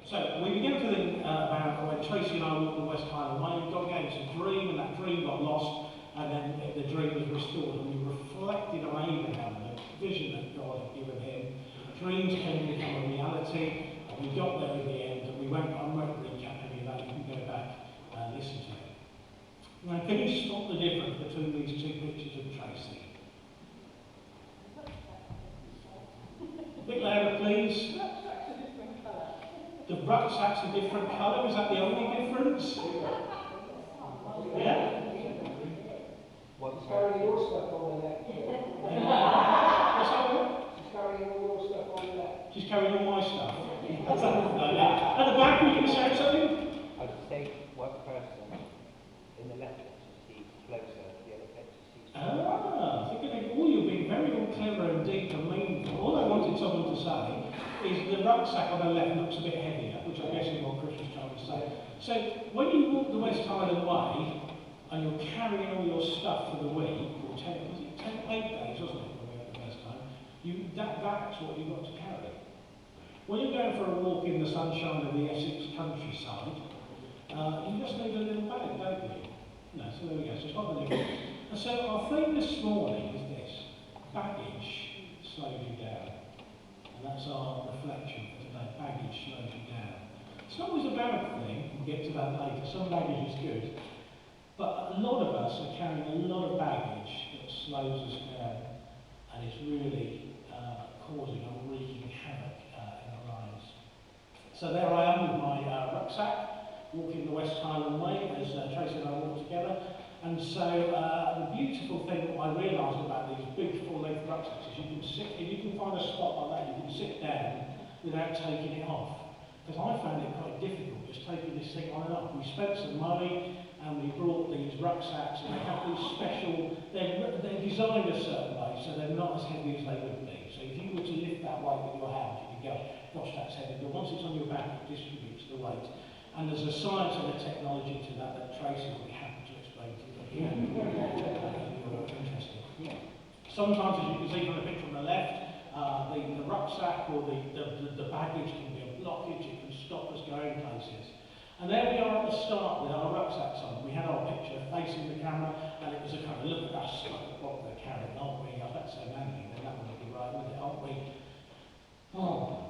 So we began to think about when Tracy and I walked the West Highland Way. We got again to dream, and that dream got lost, and then the dream was restored, and we reflected on Abraham, the vision that God had given him. Dreams can become a reality, and we got there in the end, and I won't recap any of that. You can go back and listen to it. Now, can you spot the difference between these two pictures of Tracy? A bit louder, please. The rucksack's a different colour. Is that the only difference? Yeah? She's carrying your stuff on the left. What's that one? She's carrying all your stuff on the left. She's carrying all my stuff. At the back, were you going to say something? I'd say one person in the left seat closer to the other picture seat. You're being very clever and deep and meaningful. All I wanted someone to say is the rucksack on the left looks a bit heavier, which I guess is what Chris was trying to say. So when you walk the West Highland Way and you're carrying all your stuff for the week, or 8 days, wasn't it, when we went the first time, that's what you've got to carry. When you're going for a walk in the sunshine of the Essex countryside, you just need a little bag, don't you? No, so there we go, so it's not the difference. And so our theme this morning is this: baggage slows you down. And that's our reflection for today. Baggage slows you down. It's not always a bad thing, we'll get to that later. Some baggage is good. But a lot of us are carrying a lot of baggage that slows us down and is really causing or wreaking havoc in our lives. So there I am with my rucksack, walking the West Highland Way as Tracy and I walk together. And so the beautiful thing that I realised about these big full-length rucksacks is if you can find a spot like that, you can sit down without taking it off. Because I found it quite difficult just taking this thing on and off. We spent some money and we brought these rucksacks, and they have these special, they're designed a certain way so they're not as heavy as they would be. So if you were to lift that weight with your hand, you could go, gosh, that's heavy. But once it's on your back, it distributes the weight. And there's a science and a technology to that Tracy will be happy to explain to you. Yeah. Interesting. Yeah. Sometimes, as you can see from the picture on the left, the rucksack or the baggage can be a blockage. It can stop us going places. And there we are at the start with our rucksacks on. We had our picture facing the camera, and it was a kind of look at us, like what we're carrying, aren't we? I bet so manly, then that wouldn't be right, would it? Aren't we? Oh,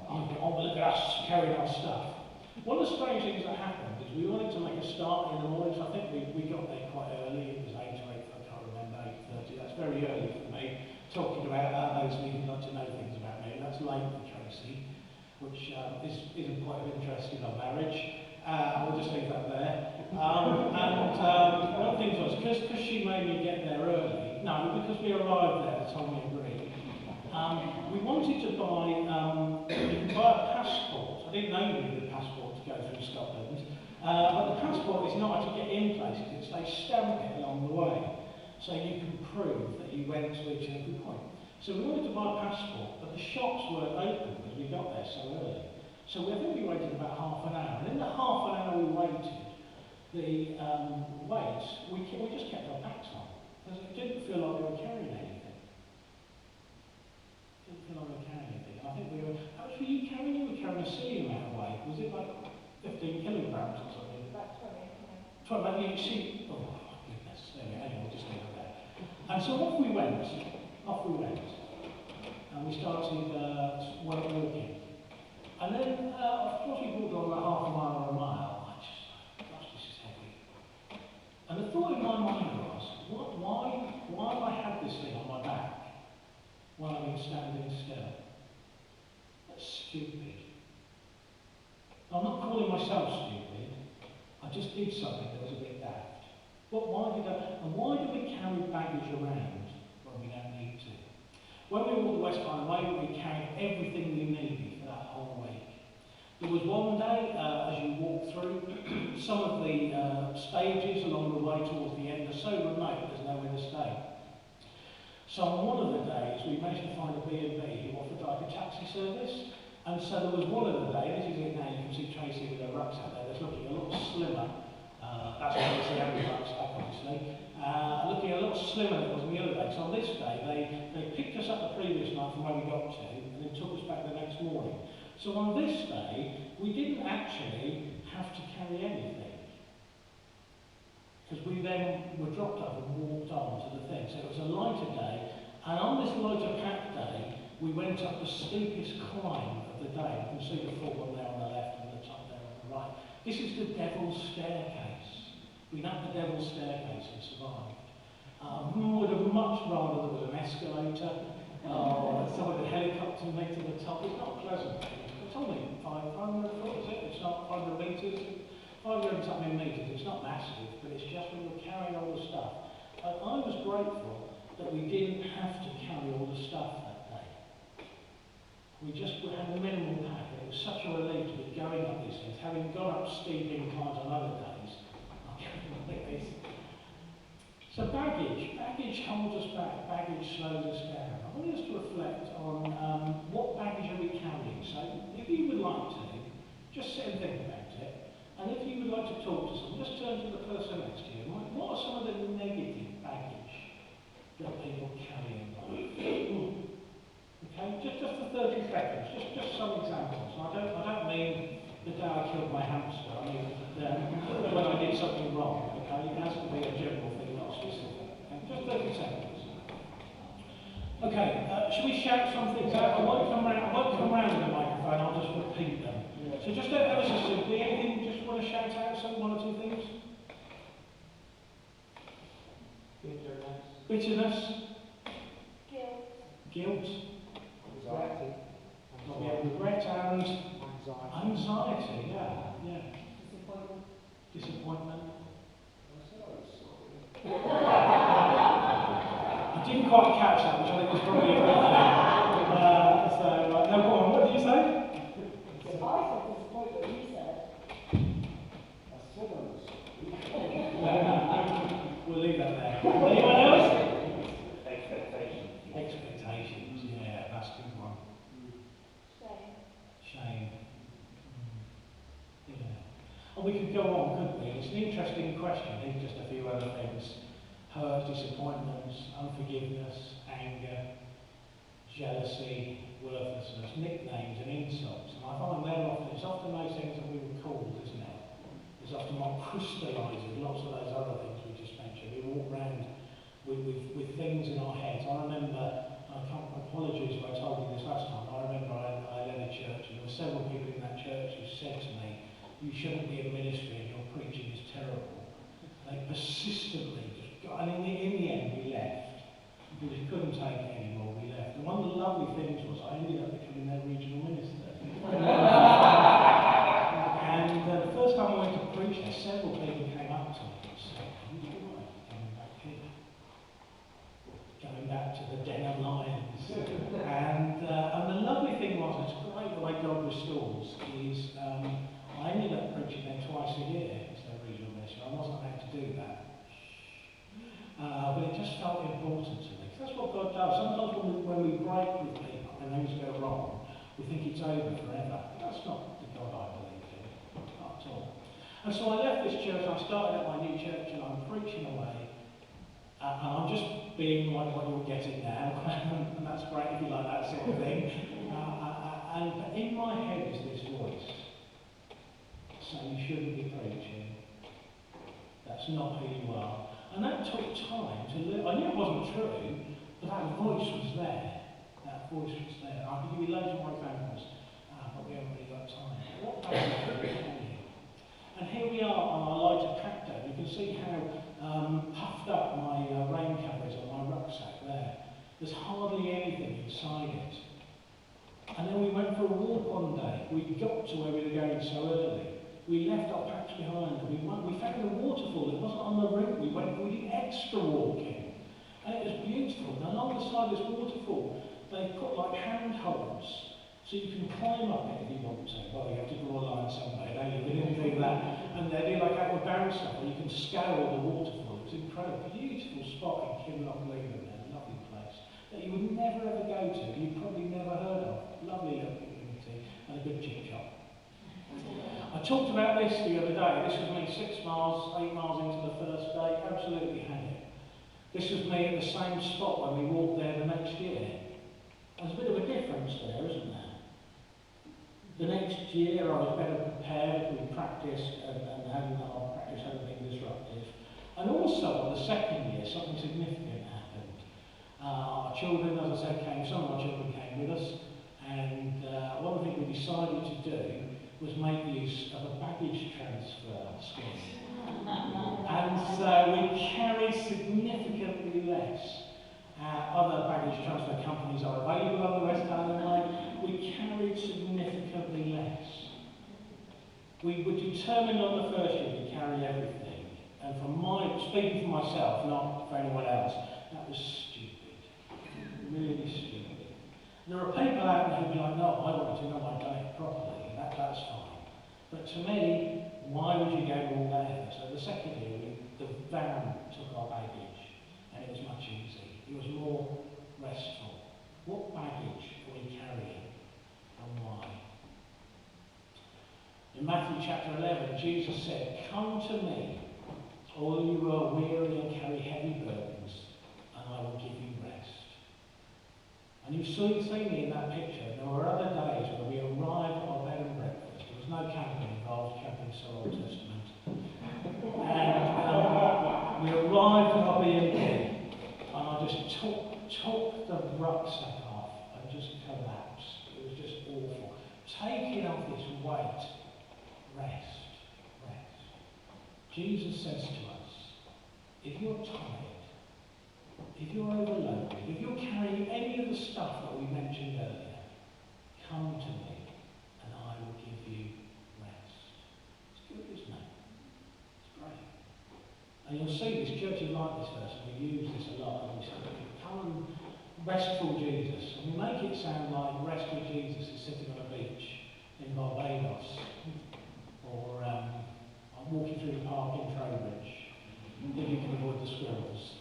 look at us carrying our stuff. One of the strange things that happened is we wanted to make a start in the morning, so I think we got there quite early. It was 8 or 8, I can't remember, 8:30. That's very early for me. Talking about those of you who'd like to know things about me, and that's late for Tracy, which isn't quite of interest in our marriage. We'll just leave that there. One of the things was, because she made me get there early, no, because we arrived there at the time we agreed, we wanted to buy, you can buy a passport. I didn't know you needed a passport to go through Scotland, but the passport is not to get in places, it's they stamp it along the way, so you can prove that you went to each and every point. So we wanted to buy a passport, but the shops weren't open because we got there so early. So I think we waited about half an hour, and in the half an hour we waited, we just kept our backs on, because it didn't feel like we were carrying anything. Didn't feel like we were carrying anything. I think how much were you carrying? You were carrying a silly amount of weight. Was it like 15 kilograms or something? About 20. 20, you see, oh my goodness, there we go, anyway, we'll just leave it there. And so off we went, and we started walking. And then, of course, we walked on about half a mile or a mile. I just thought, gosh, this is heavy. And the thought in my mind was, why have I had this thing on my back while I've been standing still? That's stupid. I'm not calling myself stupid. I just did something that was a bit daft. But why do we carry baggage around when we don't need to? When we walked the West Highland Way, we carried everything we needed for that whole week. There was one day, as you walk through, some of the stages along the way towards the end are so remote there's nowhere to stay. So on one of the days, we managed to find a B&B who offered like a taxi service. And so there was one of the days, this is it now, you can see Tracy with her rucksack there, that's looking a lot slimmer. That's obviously only rucksack, obviously. Looking a lot slimmer than it was on the other day. So on this day, they picked us up the previous night from where we got to, and then took us back the next morning. So on this day, we didn't actually have to carry anything. Because we then were dropped up and walked on to the thing. So it was a lighter day, and on this lighter packed day, we went up the steepest climb of the day. You can see the full one there on the left and the top there on the right. This is the Devil's Staircase. We went up the Devil's Staircase and survived. Would have much rather there was an escalator or someone had helicopter me to the top. It's not pleasant. It's only 500 foot, is it? It's not 500 metres. 500 something metres. It's not massive, but it's just when we're carrying all the stuff. And I was grateful that we didn't have to carry all the stuff that day. We just had a minimal pack. It was such a relief to be going up these things, having gone up steep inclines on other days. I can't like this. So baggage holds us back, baggage slows us down. I want us to reflect on what baggage are we carrying. So if you would like to, just sit and think about it. And if you would like to talk to someone, just turn to the person next to you. What are some of the negative baggage that people carry in life? Okay, just for 30 seconds, just some examples. I don't mean the day I killed my hamster. I mean when I did something wrong. Okay, it has to be a general thing, not specific. Okay? Just 30 seconds. Okay, should we shout some things out? I won't come round with the microphone. I'll just repeat them. Yeah. So just ever so simply, anything you just want to shout out? Some one or two things. Bitterness. Guilt. Anxiety. Regret and anxiety. Yeah. Disappointment. I didn't quite catch that, which I think was probably a good thing. No, go on. What did you say? I thought disappointment, you said. I said I was We'll leave that there. Anyone else? Expectations. Expectations, yeah, that's a good one. Shame. Yeah. And we could go on, couldn't we? It's an interesting question. There's just a few other things. Hurt, disappointments, unforgiveness, anger, jealousy, worthlessness, nicknames and insults. And I find it's often those things that we were called, isn't it? It's often what crystallises lots of those other things we just mentioned. We walk around with things in our heads. I remember, apologies if I told you this last time, I remember I led a church and there were several people in that church who said to me, you shouldn't be in ministry and your preaching is terrible. They persistently just got, and in the end we left. We just couldn't take it anymore, we left. And one of the lovely things was I ended up becoming their regional minister. And the first time I went to preach there, several people came up to me and said, who's your wife coming back here? Going back to the den of lions. And the lovely thing was, it's great the way God restores, is I ended up preaching there twice a year as their regional minister. I wasn't allowed to do that. But it just felt important to me. That's what God does. Sometimes when we break with people and things go wrong, we think it's over forever. That's not the God I believe in. Not at all. And so I left this church, I started at my new church and I'm preaching away. And I'm just being like what you're getting now. And that's great if you like that sort of thing. And in my head is this voice. So you shouldn't be preaching. That's not who you are. And that took time to live. I knew it wasn't true, but that voice was there. That voice was there. I could give you loads more examples, but we haven't really got time. What baggage are we carrying? And here we are on our lighter pack day. You can see how puffed up my rain cover is on my rucksack there. There's hardly anything inside it. And then we went for a walk one day. We got to where we were going so early. We left our packs behind. We found a waterfall. It wasn't on the route. We did extra walking. And it was beautiful. And along the side of this waterfall, they put like handholds. So you can climb up it if you want to. Well, you have to draw a line somewhere, don't you? We didn't do that. And they do like outward bound stuff where you can scale the waterfall. It's an incredible, beautiful spot in Kinloch Leland there. Lovely place. That you would never ever go to. You've probably never heard of. Lovely little community and a good chip shop. I talked about this the other day. This was me 8 miles into the first day. Absolutely had it. This was me at the same spot when we walked there the next year. There's a bit of a difference there, isn't there? The next year I was better prepared, we practiced and our practice hadn't been disruptive. And also, the second year, something significant happened. Our children, as I said, some of our children came with us, and one of the things we decided to do was make use of a baggage transfer scheme. And so we carry significantly less. Other baggage transfer companies are available on the West Highland Way. We carried significantly less. We were determined on the first year to carry everything. And speaking for myself, not for anyone else, that was stupid. Really stupid. There are people out there who'll be like, no, I want to know I've done it properly. That's fine. But to me, why would you go all there? So the second year, the van took our baggage, and it was much easier. It was more restful. What baggage are we carrying, and why? In Matthew chapter 11, Jesus said, "Come to me, all you who are weary and carry heavy burdens, and I will give you rest." And you've seen me in that picture. There were other days where we arrived at our bed and breakfast. There was no camping involved, camping's so Old Testament. And we arrived at our B&B, and I just took the rucksack off and just collapsed. It was just awful. Taking off this weight, rest. Jesus says to us, if you're tired, if you're overloaded, if you're carrying any of the stuff that we mentioned earlier, come to me and I will give you rest. It's good, isn't it? It's great. And you'll see this, churches like this verse, and we use this a lot, and we say, come and restful Jesus. And we make it sound like rest with Jesus is sitting on a beach in Barbados, or I'm walking through the park in Trowbridge, if you can avoid the squirrels,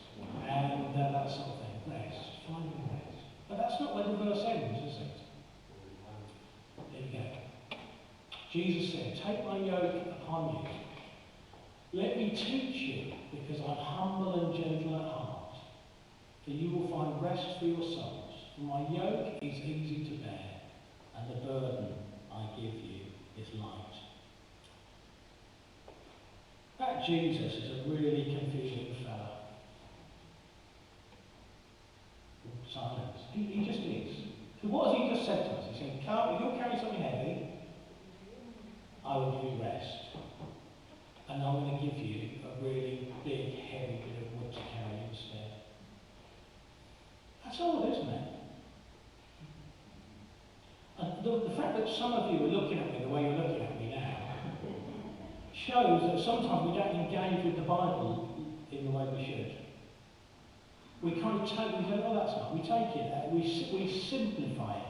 and that sort of thing. Rest, finding rest. But that's not where the verse ends, is it? There you go. Jesus said, "Take my yoke upon you. Let me teach you, because I'm humble and gentle at heart. For you will find rest for your souls. For my yoke is easy to bear, and the burden I give you is light." That Jesus is a really confusing fella. Silence. He just is. So what has he just said to us? He said, "Come, if you'll carry something heavy, I will give you rest. And I'm going to give you a really big, heavy bit of wood to carry instead." That's all, isn't it? And the fact that some of you are looking at me the way you're looking at me now shows that sometimes we don't engage with the Bible in the way we should. We kind of take, we go, "Oh, that's not." We take it, we simplify it.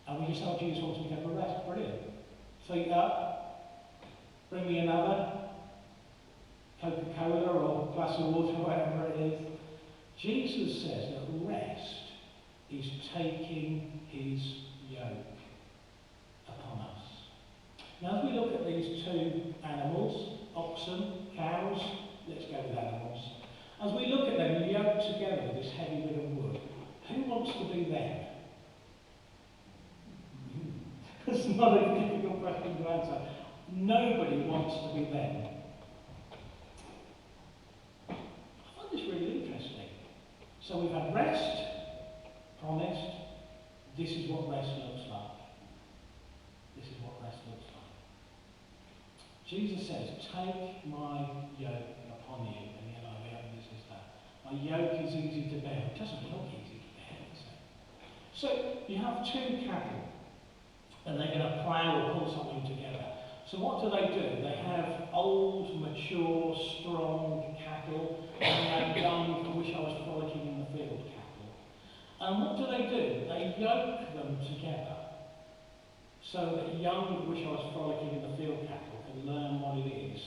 And we just say, "Oh, Jesus wants me to go for rest." Brilliant. Feet up, bring me another Coca-Cola or a glass of water, whatever it is. Jesus says that rest is taking his yoke upon us. Now, as we look at these two animals, oxen, cows, let's go with animals. As we look at them yoked together with this heavy bit of wood, who wants to be them? It's not a difficult question to answer. Nobody wants to be them. I find this really interesting. So we've had rest, promised. This is what rest looks like. This is what rest looks like. Jesus says, "Take my yoke upon you." And the NIV, this is that. My yoke is easy to bear. It doesn't look easy to bear, does it? So you have two cattle, and they're going to plough or pull something together. So what do? They have old, mature, strong cattle, and they have young, I wish I was frolicking in the field cattle. And what do? They yoke them together so that young, wish I was frolicking in the field cattle can learn what it is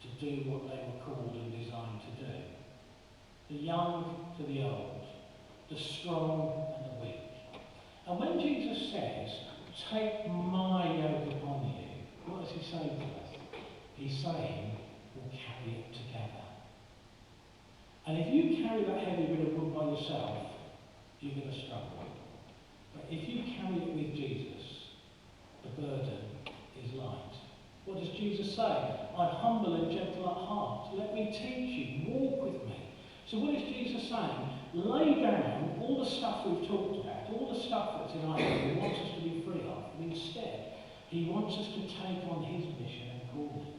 to do what they were called and designed to do. The young to the old, the strong and the weak. And when Jesus says, "Take my yoke upon you," what does he say to us? He's saying, we'll carry it together. And if you carry that heavy bit of wood by yourself, you're going to struggle. But if you carry it with Jesus, Jesus say? I'm humble and gentle at heart. Let me teach you. Walk with me. So what is Jesus saying? Lay down all the stuff we've talked about, all the stuff that's in our head he wants us to be free of. And instead, he wants us to take on his mission and calling.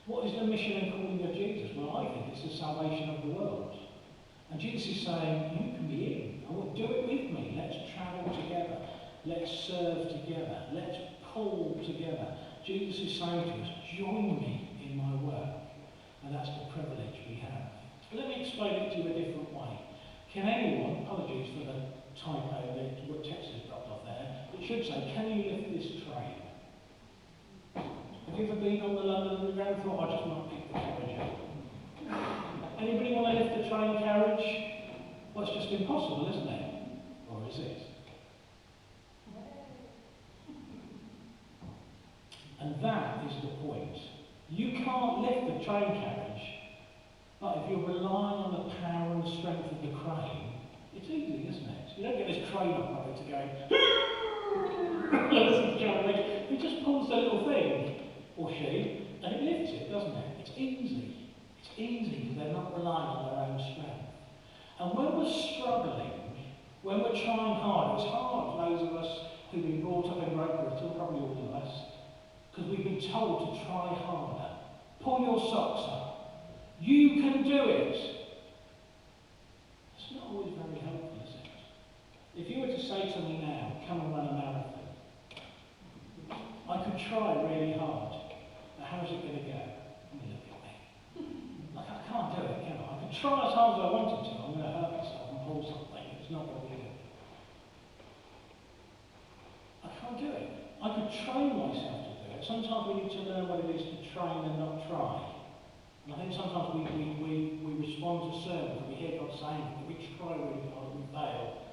What is the mission and calling of Jesus? Well, I think it's the salvation of the world. And Jesus is saying, you can be in. I will do it with me. Let's travel together. Let's serve together. Let's pull together. Jesus is saying to us, join me in my work. And that's the privilege we have. Let me explain it to you a different way. Can anyone, apologies for the typo, what text is dropped off there, it should say, can you lift this train? Have you ever been on the London Underground? Thought I just might pick the carriage up. Anybody want to lift the train carriage? Well, it's just impossible, isn't it? Or is it? And that is the point. You can't lift the train carriage, but if you're relying on the power and the strength of the crane, it's easy, isn't it? You don't get this crane operator going, it just pulls the little thing, or she, and it lifts it, doesn't it? It's easy. It's easy because they're not relying on their own strength. And when we're struggling, when we're trying hard, it's hard for those of us who've been brought up in Great Britain, probably all of us, because we've been told to try harder. Pull your socks up. You can do it. It's not always very helpful, is it? If you were to say to me now, come and run a marathon, I could try really hard, but how's it going to go? You look at me. Like, I can't do it, can I? I could try as hard as I wanted to. I'm going to hurt myself and pull something. It's not going to be good. I can't do it. I could train myself to do it. Sometimes we need to learn what it is to train and not try. And I think sometimes we respond to sermons and we hear God saying that we try really hard and we fail.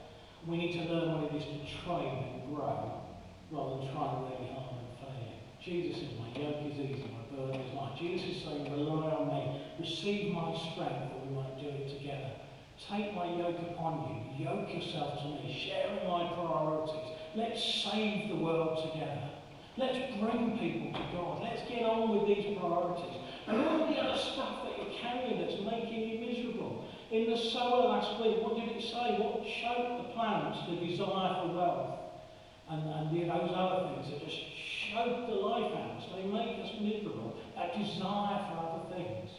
We need to learn what it is to train and grow rather than trying really hard and failing. Jesus is my yoke is easy, my burden is light. Jesus is saying, rely on me, receive my strength that we might do it together. Take my yoke upon you, yoke yourself to me, sharing my priorities. Let's save the world together. Let's bring people to God. Let's get on with these priorities. And all the other stuff that you're carrying that's making you miserable. In the sower last week, what did it say? What choked the plants? The desire for wealth. And those other things that just choke the life out. So they make us miserable. That desire for other things.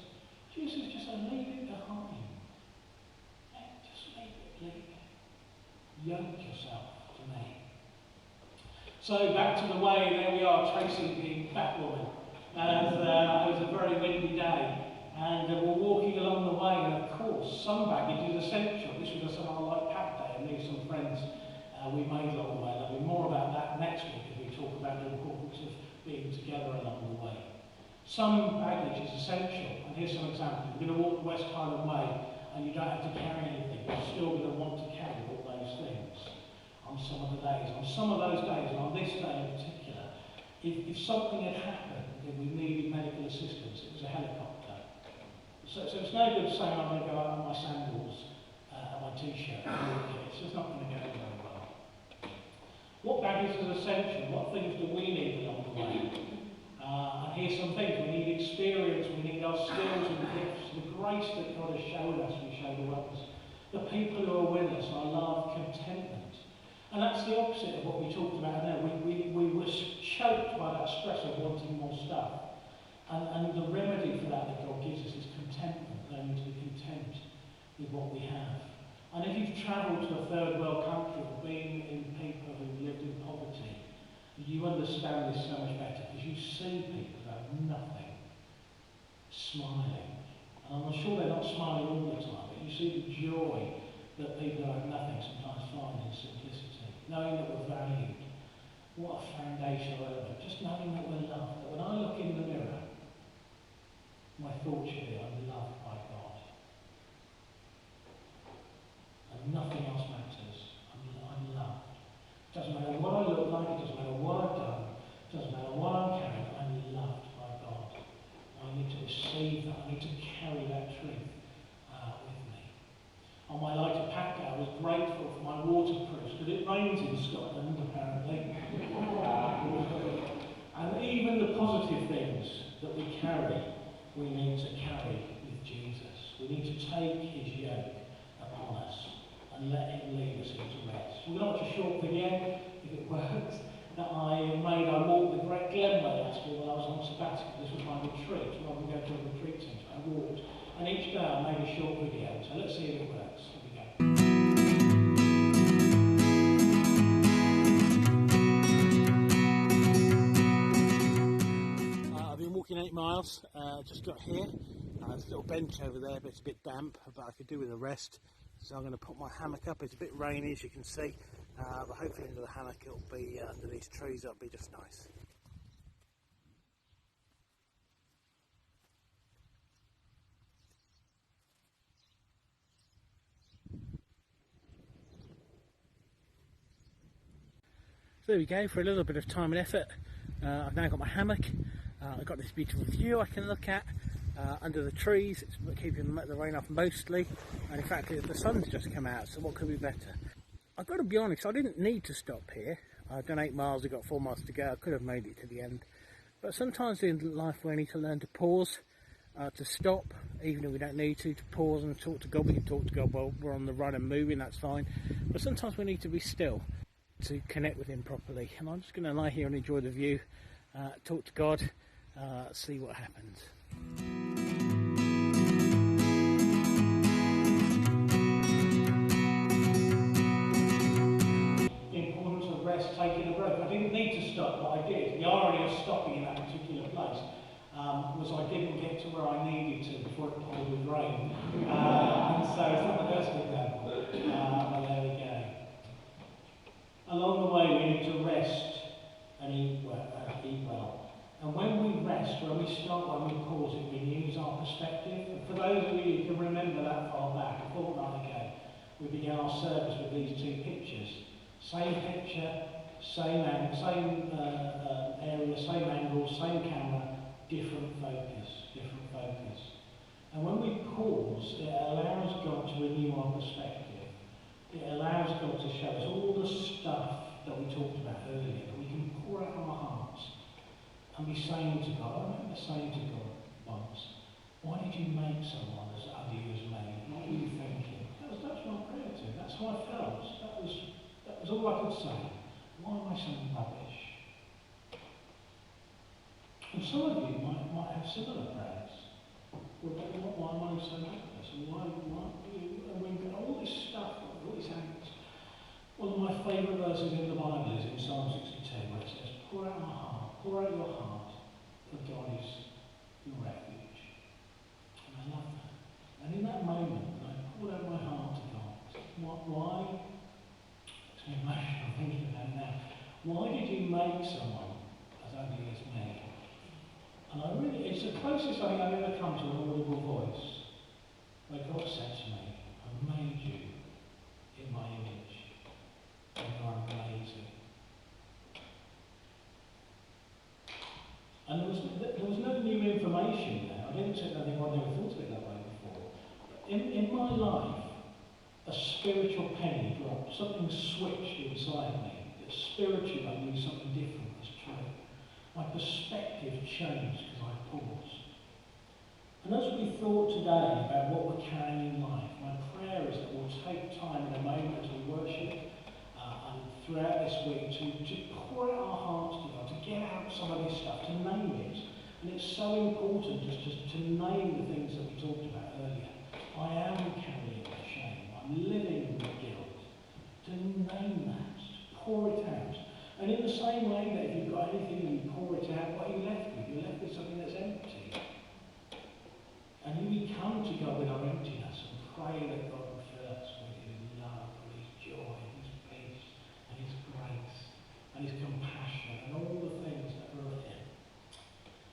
Jesus just said, leave it behind. Just leave it. Yoke yourself to me. So back to the way, there we are, Tracy being Batwoman. And it was a very windy day. And we're walking along the way, and of course, some baggage is essential. This was a sort of like pack day, and there's some friends we made along the way. There'll be more about that next week as we talk about the importance of being together along the way. Some baggage is essential, and here's some examples. You're going to walk the West Highland Way, and you don't have to carry anything. You're still going to want to carry all those things on some of the days. On some of those days, and on this day in particular, if something had happened and we needed medical assistance, it was a helicopter. So it's no good saying I'm going to go out in my sandals and my t-shirt. It's just not going to go very well. What baggage is essential? What things do we need along the way? And here's some things. We need experience, we need our skills and gifts, the grace that God has shown us, we show to others. The people who are with us, our love, contentment. And that's the opposite of what we talked about now. We were choked by that stress of wanting more stuff. And the remedy for that God gives us is contentment, learning to be content with what we have. And if you've travelled to a third world country or been in people who've lived in poverty, you understand this so much better because you see people who have nothing smiling. And I'm sure they're not smiling all the time, but you see the joy that people who have nothing sometimes find in simplicity. Knowing that we're valued. What a foundational element. Just knowing that we're loved. That when I look in the mirror, my thought should be, I'm loved by God. And nothing else matters. I'm loved. It doesn't matter what I look like, it doesn't matter what I've done, it doesn't matter what I'm carrying, I'm loved by God. I need to receive that, I need to carry that truth with me. On my lighter pack day, I was grateful for my waterproofs, because it rains in Scotland, apparently. And even carry, we need to carry with Jesus. We need to take his yoke upon us and let him lead us into rest. We're going to watch a short video, if it works, that I made. I walked the Great Glen Way last year when I was on sabbatical. This was my retreat, rather than go to a retreat centre. I walked, and each day I made a short video. So let's see if it works. Here we go. I've been walking 8 miles, just got here. There's a little bench over there, but it's a bit damp, but I could do with a rest. So I'm going to put my hammock up. It's a bit rainy, as you can see, but hopefully under the hammock it'll be, under these trees, it'll be just nice. So there we go, for a little bit of time and effort. I've now got my hammock. I've got this beautiful view I can look at under the trees. It's keeping the rain off mostly, and in fact the sun's just come out, so what could be better? I've got to be honest, I didn't need to stop here. I've done 8 miles, I've got 4 miles to go. I could have made it to the end, but sometimes in life we need to learn to pause, to stop, even if we don't need to pause and talk to God. We can talk to God while we're on the run and moving, that's fine, but sometimes we need to be still to connect with him properly. And I'm just going to lie here and enjoy the view, talk to God, see what happens. The importance of rest, taking a break. I didn't need to stop, but I did. The irony of stopping in that particular place was I didn't get to where I needed to before it poured with rain. And so it's not the best example, but there we go. Along the way we need to rest and eat well. And when we rest, when we stop, when we pause, it renews our perspective. And for those of you who can remember that far back, a fortnight ago, we began our service with these 2 pictures. Same picture, same area, same angle, same camera, different focus. And when we pause, it allows God to renew our perspective. It allows God to show us all the stuff that we talked about earlier, that we can pour out our hearts and be saying to God. I remember saying to God once, why did you make someone as ugly as me? What were you thinking? That's my prayer too. That's how I felt. That was all I could say. Why am I so rubbish? And some of you might have similar prayers. Well, why am I so hopeless? And and we've got all this stuff, all these acts. One of my favourite verses in the Bible is in Psalm 62, where it says, pour out your heart, for God is your refuge. And I love that. And in that moment, when I poured out my heart to God, why? It's an emotional thinking about it now. Why did you make someone as ugly as me? And it's the closest I think I've ever come to an audible voice, where God said to me, I made you in my image, and you're amazing. And there was no new information there. I didn't sit there and think, well, I never thought of it that way before. In my life, a spiritual penny dropped, something switched inside me, that spiritually I knew something different was true. My perspective changed because I paused. And as we thought today about what we're carrying in life, my prayer is that we'll take time in a moment as we worship and throughout this week to pour out our hearts to God, to get out some of this stuff, to name it. And it's so important just to name the things that we talked about earlier. I am carrying the shame. I'm living with guilt. To name that, to pour it out. And in the same way that if you've got anything and you pour it out, what are you left with? You're left with something that's empty. And we come to God with our emptiness and pray that God will fill us with his love and his joy and his peace and his grace and his compassion and all the things that are of him.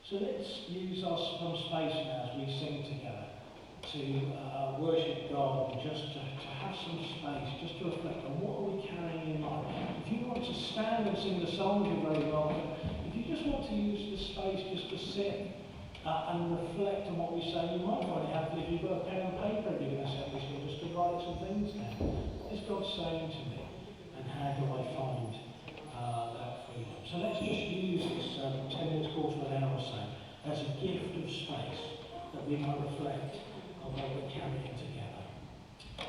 So let's use some space now as we sing together to worship God and just to have some space, just to reflect on what are we carrying in life. If you want to stand and sing the songs, you're very welcome. If you just want to use the space just to sit and reflect on what we say, you might find it helpful if you've got a pen and paper and you're going to set this one, just to write some things down. What is God saying to me? And how do I find that freedom? So let's just use this 10 minutes, quarter of an hour or so as a gift of of space that we might reflect on what we're carrying together.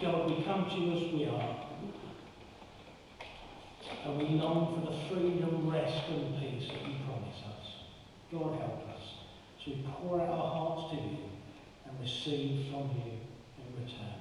God, we come to you as we are, and we long for the freedom, rest and peace that you promise us. God, help us as we pour out our hearts to you and receive from you in return.